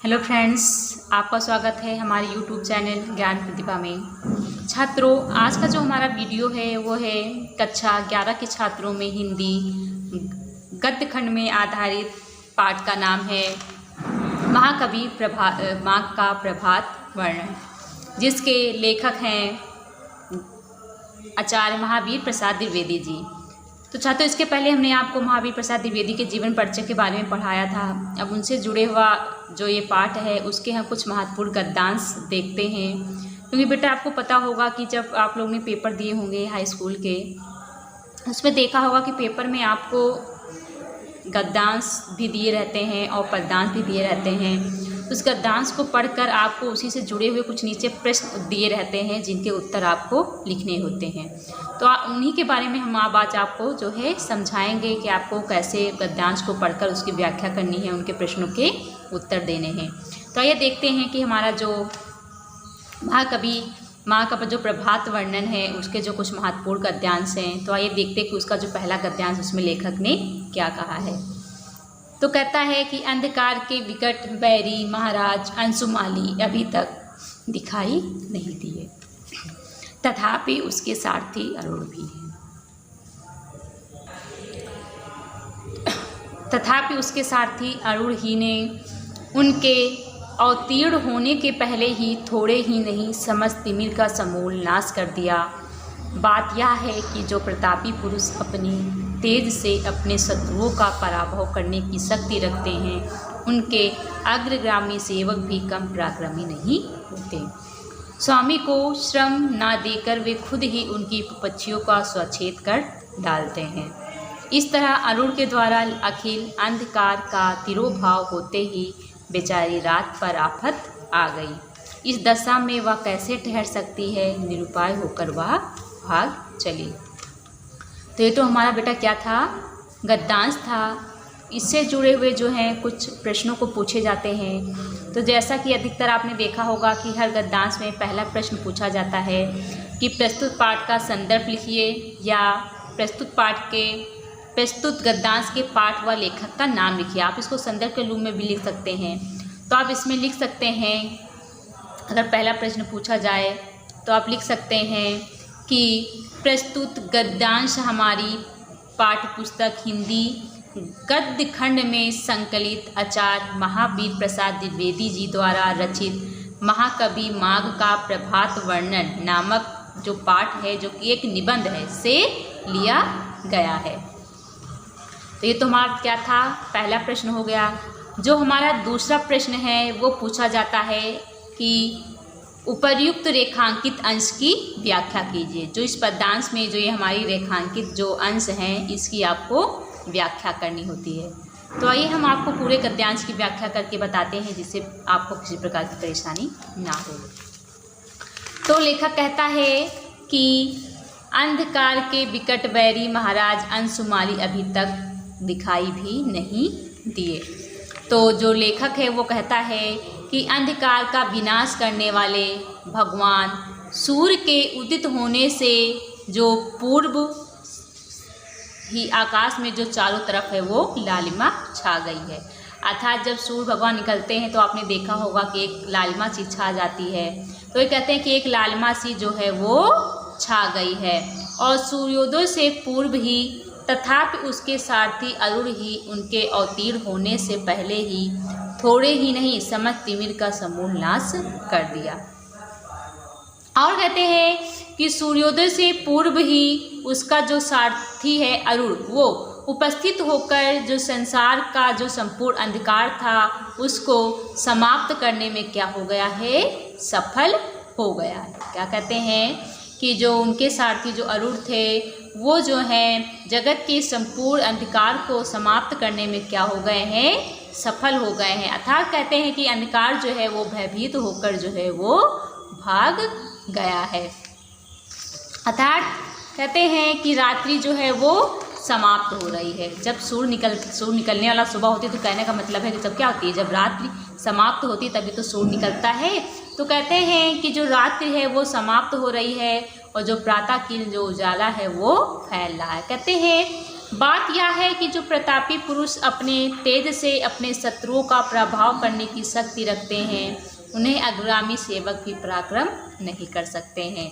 Hello friends, आपका स्वागत है हमारे यूट्यूब चैनल ज्ञान प्रतिभा में। छात्रों, आज का जो हमारा वीडियो है वो है कक्षा 11 के छात्रों में हिंदी गद्य खंड में आधारित पाठ का नाम है महाकवि माँ का प्रभात वर्णन, जिसके लेखक हैं आचार्य महावीर प्रसाद द्विवेदी जी। तो छात्रों, इसके पहले हमने आपको महावीर प्रसाद द्विवेदी के जीवन परिचय के बारे में पढ़ाया था। अब उनसे जुड़े हुआ जो ये पाठ है उसके हम कुछ महत्वपूर्ण गद्यांश देखते हैं, क्योंकि बेटा आपको पता होगा कि जब आप लोग ने पेपर दिए होंगे हाई स्कूल के, उसमें देखा होगा कि पेपर में आपको गद्यांश भी दिए रहते हैं और पद्यांश भी दिए रहते हैं। उस गद्यांश को पढ़कर आपको उसी से जुड़े हुए कुछ नीचे प्रश्न दिए रहते हैं जिनके उत्तर आपको लिखने होते हैं। तो उन्हीं के बारे में हम आज आपको जो है समझाएंगे कि आपको कैसे गद्यांश को पढ़कर उसकी व्याख्या करनी है, उनके प्रश्नों के उत्तर देने हैं। तो आइए देखते हैं कि हमारा जो महाकवि माँ का जो प्रभात वर्णन है उसके जो कुछ महत्वपूर्ण गद्यांश हैं। तो आइए देखते हैं कि उसका जो पहला गद्यांश उसमें लेखक ने क्या कहा है। तो कहता है कि अंधकार के विकट बैरी महाराज अंशुमाली अभी तक दिखाई नहीं दिए, तथापि उसके सारथी अरूढ़ भी हैं। तथापि उसके सारथी अरूढ़ ही ने उनके अवतीर्ण होने के पहले ही थोड़े ही नहीं समस्त तिमिर का समूल नाश कर दिया। बात यह है कि जो प्रतापी पुरुष अपनी तेज से अपने शत्रुओं का पराभव करने की शक्ति रखते हैं, उनके अग्रगामी सेवक भी कम पराक्रमी नहीं होते। स्वामी को श्रम ना देकर वे खुद ही उनकी विपक्षियों का स्वच्छेद कर डालते हैं। इस तरह अरूढ़ के द्वारा अखिल अंधकार का तिरोभाव होते ही बेचारी रात पर आफत आ गई। इस दशा में वह कैसे ठहर सकती है, निरुपाय होकर वह भाग चली। तो ये तो हमारा बेटा क्या था, गद्यांश था। इससे जुड़े हुए जो हैं कुछ प्रश्नों को पूछे जाते हैं। तो जैसा कि अधिकतर आपने देखा होगा कि हर गद्यांश में पहला प्रश्न पूछा जाता है कि प्रस्तुत पाठ का संदर्भ लिखिए, या प्रस्तुत गद्यांश के पाठ व लेखक का नाम लिखिए। आप इसको संदर्भ के रूप में भी लिख सकते हैं। तो आप इसमें लिख सकते हैं, अगर पहला प्रश्न पूछा जाए तो आप लिख सकते हैं कि प्रस्तुत गद्यांश हमारी पाठ्य पुस्तक हिंदी गद्य खंड में संकलित आचार्य महावीर प्रसाद द्विवेदी जी द्वारा रचित महाकवि माघ का प्रभात वर्णन नामक जो पाठ है, जो कि एक निबंध है, से लिया गया है। तो ये तो हमारा क्या था, पहला प्रश्न हो गया। जो हमारा दूसरा प्रश्न है वो पूछा जाता है कि उपर्युक्त रेखांकित अंश की व्याख्या कीजिए। जो इस पद्यांश में जो ये हमारी रेखांकित जो अंश हैं इसकी आपको व्याख्या करनी होती है। तो आइए हम आपको पूरे गद्यांश की व्याख्या करके बताते हैं, जिससे आपको किसी प्रकार की परेशानी ना हो। तो लेखक कहता है कि अंधकार के विकट बैरी महाराज अंशुमाली अभी तक दिखाई भी नहीं दिए। तो जो लेखक है वो कहता है कि अंधकार का विनाश करने वाले भगवान सूर्य के उदित होने से जो पूर्व ही आकाश में जो चारों तरफ है वो लालिमा छा गई है। अर्थात जब सूर्य भगवान निकलते हैं तो आपने देखा होगा कि एक लालिमा सी छा जाती है। तो ये कहते हैं कि एक लालिमा सी जो है वो छा गई है, और सूर्योदय से पूर्व ही तथापि उसके सारथी अरूढ़ ही उनके अवतीर्ण होने से पहले ही थोड़े ही नहीं समस्त तिमिर का समूल नाश कर दिया। और कहते हैं कि सूर्योदय से पूर्व ही उसका जो सारथी है अरूढ़, वो उपस्थित होकर जो संसार का जो संपूर्ण अंधकार था उसको समाप्त करने में क्या हो गया है, सफल हो गया है। क्या कहते हैं कि जो उनके सारथी जो अरूढ़ थे वो जो हैं जगत के संपूर्ण अंधकार को समाप्त करने में क्या हो गए हैं, सफल हो गए हैं। अर्थात कहते हैं कि अंधकार जो है वो भयभीत होकर जो है वो भाग गया है। अर्थात कहते हैं कि रात्रि जो है वो समाप्त हो रही है। जब सूर्य निकलने वाला सुबह होती है, तो कहने का मतलब है कि जब क्या होती है, जब रात्रि समाप्त होती है तभी तो सूर्य निकलता है। तो कहते हैं कि जो रात्रि है वो समाप्त हो रही है और जो प्रातः की जो उजाला है वो फैल रहा है। कहते हैं बात यह है कि जो प्रतापी पुरुष अपने तेज से अपने शत्रुओं का प्रभाव करने की शक्ति रखते हैं, उन्हें अग्रगामी सेवक भी पराक्रम नहीं कर सकते हैं।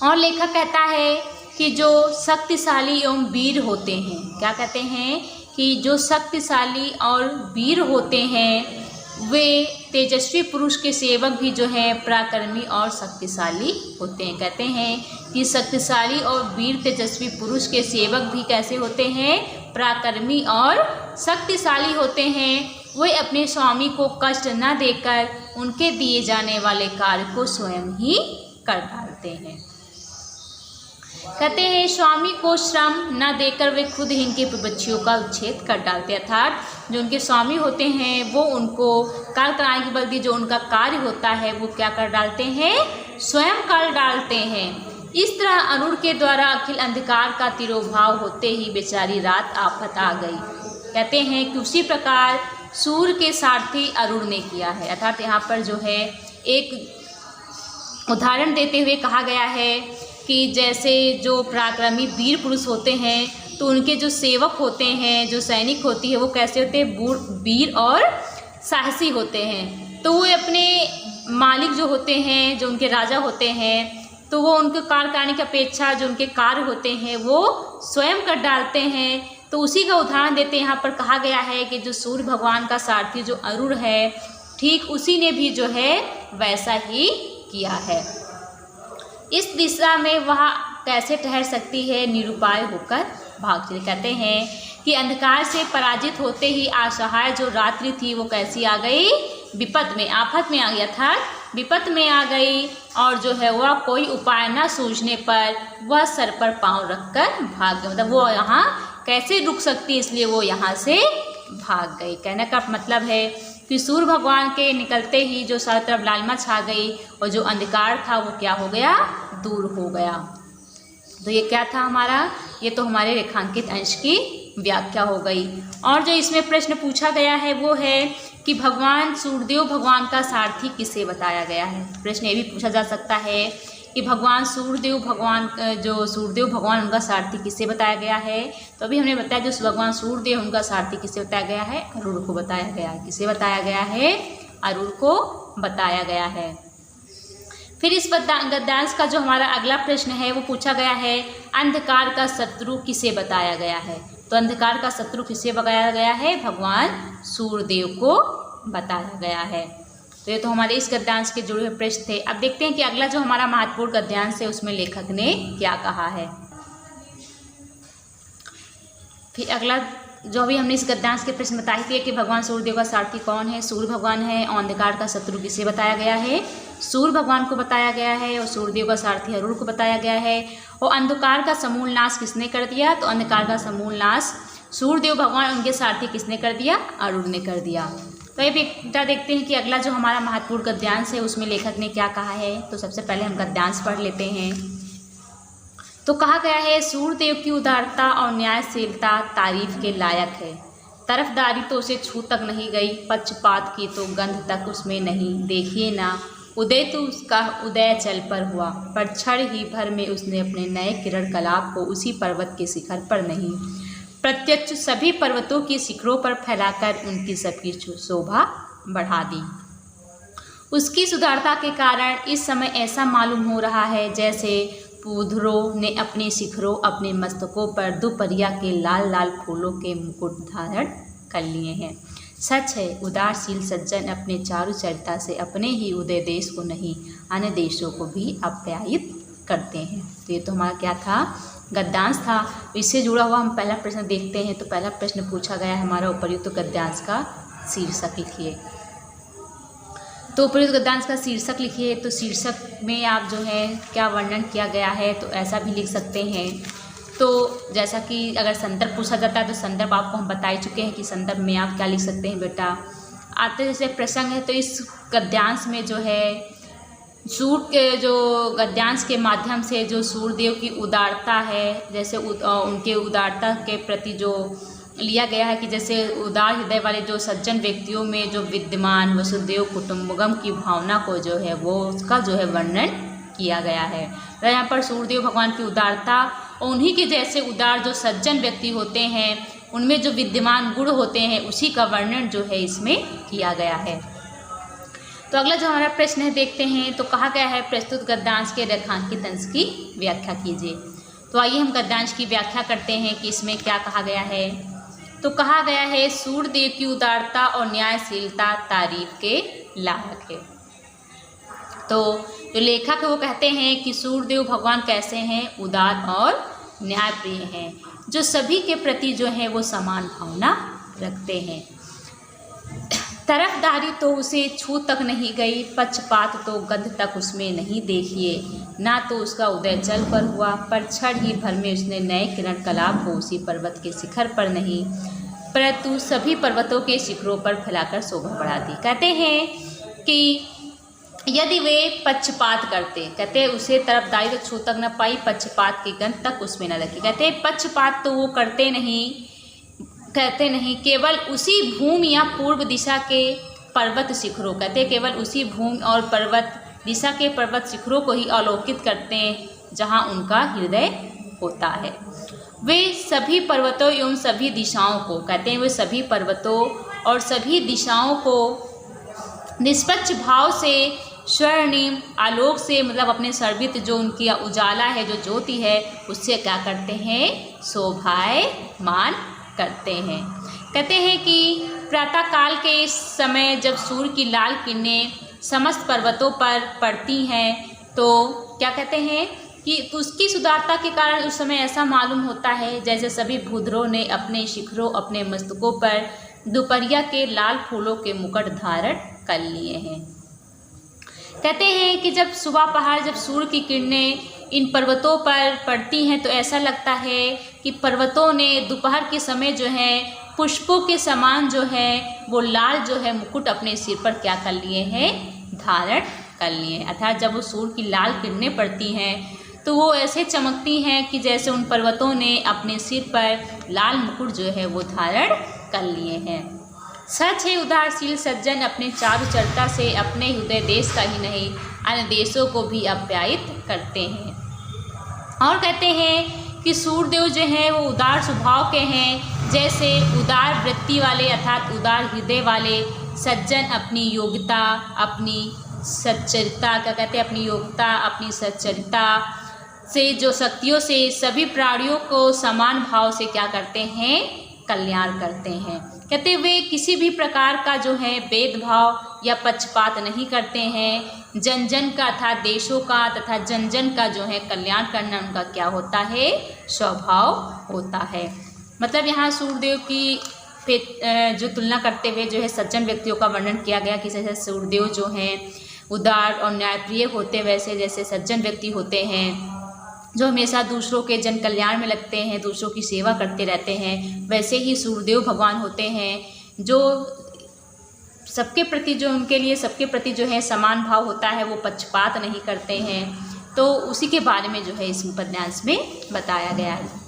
और लेखक कहता है कि जो शक्तिशाली एवं वीर होते हैं, क्या कहते हैं कि जो शक्तिशाली और वीर होते हैं वे तेजस्वी पुरुष के सेवक भी जो है पराक्रमी और शक्तिशाली होते हैं। कहते हैं कि शक्तिशाली और वीर तेजस्वी पुरुष के सेवक भी कैसे होते हैं, पराक्रमी और शक्तिशाली होते हैं। वे अपने स्वामी को कष्ट न देकर उनके दिए जाने वाले कार्य को स्वयं ही कर डालते हैं। कहते हैं स्वामी को श्रम न देकर वे खुद ही इनके विपक्षियों का उच्छेद कर डालते हैं, अर्थात जो उनके स्वामी होते हैं वो उनको कार्य कराने के बदले जो उनका कार्य होता है वो क्या कर डालते हैं, स्वयं कर डालते हैं। इस तरह अरुण के द्वारा अखिल अंधकार का तिरोभाव होते ही बेचारी रात आफत आ गई। कहते हैं कि उसी प्रकार सूर्य के सारथी अरुण ने किया है, अर्थात यहाँ पर जो है एक उदाहरण देते हुए कहा गया है कि जैसे जो पराक्रमी वीर पुरुष होते हैं तो उनके जो सेवक होते हैं, जो सैनिक होती है वो कैसे होते हैं, वीर और साहसी होते हैं। तो वो अपने मालिक जो होते हैं, जो उनके राजा होते हैं, तो वो उनके कार्य कराने की अपेक्षा जो उनके कार्य होते हैं वो स्वयं कर डालते हैं। तो उसी का उदाहरण देते यहाँ पर कहा गया है कि जो सूर्य भगवान का सारथी जो अरुण है, ठीक उसी ने भी जो है वैसा ही किया है। इस दिशा में वह कैसे ठहर सकती है, निरुपाय होकर भाग चले। कहते हैं कि अंधकार से पराजित होते ही असहाय जो रात्रि थी वो कैसी आ गई, विपत में, आफत में आ गया था, विपत में आ गई। और जो है वह कोई उपाय न सूझने पर वह सर पर पांव रखकर भाग गई, मतलब वो यहाँ कैसे रुक सकती, इसलिए वो यहाँ से भाग गई। कहने का मतलब है कि सूर्य भगवान के निकलते ही जो चारों तरफ लालिमा छा गई और जो अंधकार था वो क्या हो गया, दूर हो गया। तो ये क्या था हमारा, ये तो हमारे रेखांकित अंश की व्याख्या हो गई। और जो इसमें प्रश्न पूछा गया है वो है कि भगवान सूर्यदेव भगवान का सारथी किसे बताया गया है। प्रश्न ये भी पूछा जा सकता है कि भगवान सूर्यदेव भगवान, जो सूर्यदेव भगवान उनका सारथी किसे बताया गया है। तो अभी हमने बताया जो भगवान सूर्यदेव उनका सारथी किसे बताया गया है, अरुण को बताया गया है। किसे बताया गया है, अरुण को बताया गया है। फिर इस गद्यांश का जो हमारा अगला प्रश्न है वो पूछा गया है अंधकार का शत्रु किसे बताया गया है। तो अंधकार का शत्रु किसे बताया गया है, भगवान सूर्यदेव को बताया गया है। तो ये तो हमारे इस गद्यांश के जुड़े हुए प्रश्न थे। अब देखते हैं कि अगला जो हमारा महत्वपूर्ण गद्यांश है उसमें लेखक ने क्या कहा है। फिर अगला जो भी हमने इस गद्यांश के प्रश्न बताए थे कि भगवान सूर्यदेव का सारथी कौन है, सूर्य भगवान है। और अंधकार का शत्रु किसे बताया गया है, सूर्य भगवान को बताया गया है। और सूर्यदेव का सारथी अरुण को बताया गया है। और अंधकार का समूल नाश किसने कर दिया, तो अंधकार का समूल नाश सूर्यदेव भगवान उनके सारथी किसने कर दिया, अरुण ने कर दिया। तो ये बेटा देखते हैं कि अगला जो हमारा महत्वपूर्ण गद्यांश है उसमें लेखक ने क्या कहा है। तो सबसे पहले हम गद्यांश पढ़ लेते हैं। तो कहा गया है सूर्यदेव की उदारता और न्यायशीलता तारीफ के लायक है। तरफदारी तो उसे छू तक नहीं गई, पक्षपात की तो गंध तक उसमें नहीं। देखिए ना, उदय तो उसका उदय चल पर हुआ, पर क्षण ही भर में उसने अपने नए किरण कलाप को उसी पर्वत के शिखर पर नहीं, प्रत्यक्ष सभी पर्वतों की शिखरों पर फैलाकर उनकी सबकी शोभा बढ़ा दी। उसकी सुधारता के कारण इस समय ऐसा मालूम हो रहा है जैसे पूधरों ने अपने शिखरों, अपने मस्तकों पर दोपहरिया के लाल लाल फूलों के मुकुट धारण कर लिए हैं। सच है, उदारशील सज्जन अपने चारु चरिता से अपने ही उदय देश को नहीं, अन्य देशों को भी आप्यायित करते हैं। तो ये तो हमारा क्या था, गद्यांश था। इससे जुड़ा हुआ हम पहला प्रश्न देखते हैं। तो पहला प्रश्न पूछा गया है हमारा उपर्युक्त गद्यांश का शीर्षक लिखिए। तो उपर्युक्त गद्यांश का शीर्षक लिखिए। तो शीर्षक में आप जो है क्या वर्णन किया गया है, तो ऐसा भी लिख सकते हैं। तो जैसा कि अगर संदर्भ पूछा जाता है तो संदर्भ आपको हम बता ही चुके हैं कि संदर्भ में आप क्या लिख सकते हैं बेटा। आते जैसे प्रसंग है तो इस गद्यांश में जो है सूर्य के जो गद्यांश के माध्यम से जो सूर्यदेव की उदारता है, जैसे उनके उदारता के प्रति जो लिया गया है कि जैसे उदार हृदय वाले जो सज्जन व्यक्तियों में जो विद्यमान वसुदेव कुटुंबकम की भावना को जो है वो उसका जो है वर्णन किया गया है। तो यहाँ पर सूर्यदेव भगवान की उदारता और उन्हीं के जैसे उदार जो सज्जन व्यक्ति होते हैं, उनमें जो विद्यमान गुण होते हैं, उसी का वर्णन जो है इसमें किया गया है। तो अगला जो हमारा प्रश्न है देखते हैं। तो कहा गया है प्रस्तुत गद्यांश के रेखांकित अंश की व्याख्या कीजिए। तो आइए हम गद्यांश की व्याख्या करते हैं कि इसमें क्या कहा गया है। तो कहा गया है सूर्यदेव की उदारता और न्यायशीलता तारीफ के लायक है। तो जो लेखक है वो कहते हैं कि सूर्यदेव भगवान कैसे हैं, उदार और न्यायप्रिय हैं, जो सभी के प्रति जो है वो समान भावना रखते हैं। तरफदारी तो उसे छू तक नहीं गई, पक्षपात तो गंध तक उसमें नहीं देखिए, ना तो उसका उदय जल पर हुआ, पर क्षण ही भर में उसने नए किरण कलाप हो उसी पर्वत के शिखर पर नहीं, परंतु सभी पर्वतों के शिखरों पर फैलाकर शोभा बढ़ा दी। कहते हैं कि यदि वे पक्षपात करते, कहते उसे तरफदारी तो छू तक न पाई, पक्षपात की गंध तक उसमें न लगी। कहते पक्षपात तो वो करते नहीं, केवल उसी भूमि या पूर्व दिशा के पर्वत शिखरों, कहते केवल उसी भूमि और पर्वत दिशा के पर्वत शिखरों को ही अवलोकित करते हैं जहाँ उनका हृदय होता है। वे सभी पर्वतों एवं सभी दिशाओं को, कहते हैं वे सभी पर्वतों और सभी दिशाओं को निष्पक्ष भाव से स्वर्णिम आलोक से, मतलब अपने सर्वित जो उनकी उजाला है, जो ज्योति है, उससे क्या करते हैं, शोभायमान करते हैं। कहते हैं कि प्रातःकाल के समय जब सूर्य की लाल किरणें समस्त पर्वतों पर पड़ती हैं, तो क्या कहते हैं कि उसकी सुदारता के कारण उस समय ऐसा मालूम होता है जैसे सभी भूधरों ने अपने शिखरों, अपने मस्तकों पर दोपहरिया के लाल फूलों के मुकुट धारण कर लिए हैं। कहते हैं कि जब सुबह पहाड़, जब सूर्य की किरणें इन पर्वतों पर पड़ती हैं तो ऐसा लगता है कि पर्वतों ने दोपहर के समय जो है पुष्पों के समान जो है वो लाल जो है मुकुट अपने सिर पर क्या कर लिए हैं, धारण कर लिए हैं। अर्थात जब वो सूर्य की लाल किरणें पड़ती हैं तो वो ऐसे चमकती हैं कि जैसे उन पर्वतों ने अपने सिर पर लाल मुकुट जो है वो धारण कर लिए हैं। सच है उदारशील सज्जन अपने चारु चरिता से अपने हृदय देश का ही नहीं अन्य देशों को भी आप्यायित करते हैं। और कहते हैं कि सूर्यदेव जो है वो उदार स्वभाव के हैं, जैसे उदार वृत्ति वाले अर्थात उदार हृदय वाले सज्जन अपनी योग्यता, अपनी सच्चरिता, क्या कहते हैं, अपनी योग्यता, अपनी सच्चरिता से जो शक्तियों से सभी प्राणियों को समान भाव से क्या करते हैं, कल्याण करते हैं। कहते वे किसी भी प्रकार का जो है भेदभाव या पक्षपात नहीं करते हैं। जन जन का अर्थात देशों का तथा जन जन का जो है कल्याण करना उनका क्या होता है, स्वभाव होता है। मतलब यहाँ सूर्यदेव की जो तुलना करते हुए जो है सज्जन व्यक्तियों का वर्णन किया गया कि जैसे सूर्यदेव जो हैं उदार और न्यायप्रिय होते, वैसे जैसे सज्जन व्यक्ति होते हैं जो हमेशा दूसरों के जन कल्याण में लगते हैं, दूसरों की सेवा करते रहते हैं, वैसे ही सूर्यदेव भगवान होते हैं जो सबके प्रति, जो उनके लिए सबके प्रति जो है समान भाव होता है, वो पक्षपात नहीं करते हैं। तो उसी के बारे में जो है इस उपन्यास में बताया गया है।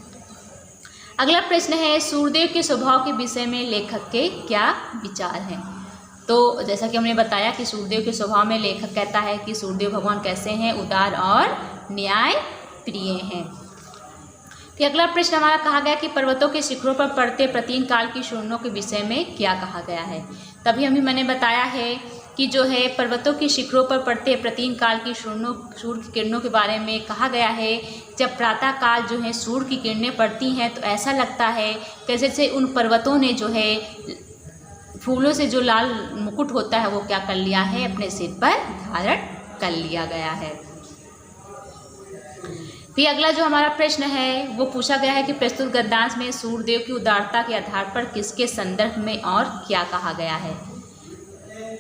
अगला प्रश्न है सूर्यदेव के स्वभाव के विषय में लेखक के क्या विचार हैं। तो जैसा कि हमने बताया कि सूर्यदेव के स्वभाव में लेखक कहता है कि सूर्यदेव भगवान कैसे हैं, उदार और न्याय प्रिय हैं। फिर अगला प्रश्न हमारा कहा गया कि पर्वतों के शिखरों पर पड़ते प्राचीन काल की सूर्यों के विषय में क्या कहा गया है। तभी मैंने बताया है कि जो है पर्वतों के शिखरों पर पड़ते प्राचीन काल की सूर्य की किरणों के बारे में कहा गया है। जब प्रातः काल जो है सूर्य की किरणें पड़ती हैं तो ऐसा लगता है कि जैसे उन पर्वतों ने जो है फूलों से जो लाल मुकुट होता है वो क्या कर लिया है, अपने सिर पर धारण कर लिया गया है। फिर अगला जो हमारा प्रश्न है वो पूछा गया है कि प्रस्तुत गद्यांश में सूर्यदेव की उदारता के आधार पर किसके संदर्भ में और क्या कहा गया है।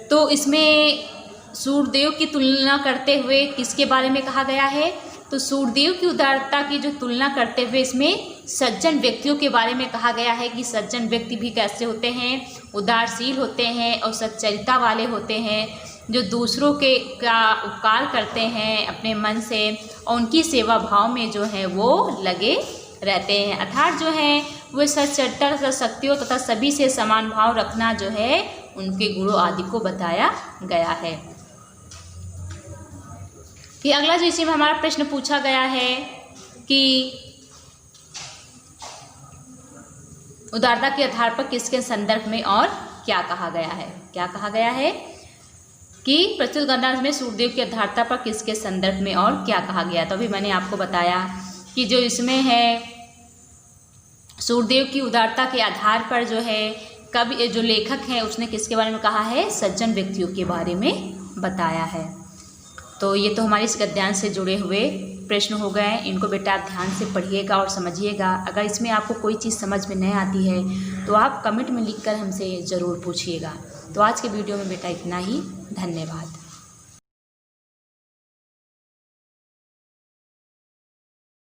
तो इसमें सूर्यदेव की तुलना करते हुए किसके बारे में कहा गया है, तो सूर्यदेव की उदारता की जो तुलना करते हुए इसमें सज्जन व्यक्तियों के बारे में कहा गया है कि सज्जन व्यक्ति भी कैसे होते हैं, उदारशील होते हैं और सच्चरिता वाले होते हैं, जो दूसरों के का उपकार करते हैं अपने मन से और उनकी सेवा भाव में जो है वो लगे रहते हैं। अर्थात जो है वो सच्चरिता, शक्तियों तथा सभी से समान भाव रखना जो है उनके गुणों आदि को बताया गया है। फिर अगला जो इसी में हमारा प्रश्न पूछा गया है कि उदारता के आधार पर किसके संदर्भ में और क्या कहा गया है? क्या कहा गया है कि प्रस्तुत गणना में सूर्यदेव की उदारता पर किसके संदर्भ में और क्या कहा गया? तो अभी मैंने आपको बताया कि जो इसमें है सूर्यदेव की उदारता के आधार पर जो है कवि जो लेखक है उसने किसके बारे में कहा है? सज्जन व्यक्तियों के बारे में बताया है। तो ये तो हमारे इस गद्यांश से जुड़े हुए प्रश्न हो गए। इनको बेटा आप ध्यान से पढ़िएगा और समझिएगा। अगर इसमें आपको कोई चीज़ समझ में नहीं आती है तो आप कमेंट में लिखकर हमसे ज़रूर पूछिएगा। तो आज के वीडियो में बेटा इतना ही। धन्यवाद।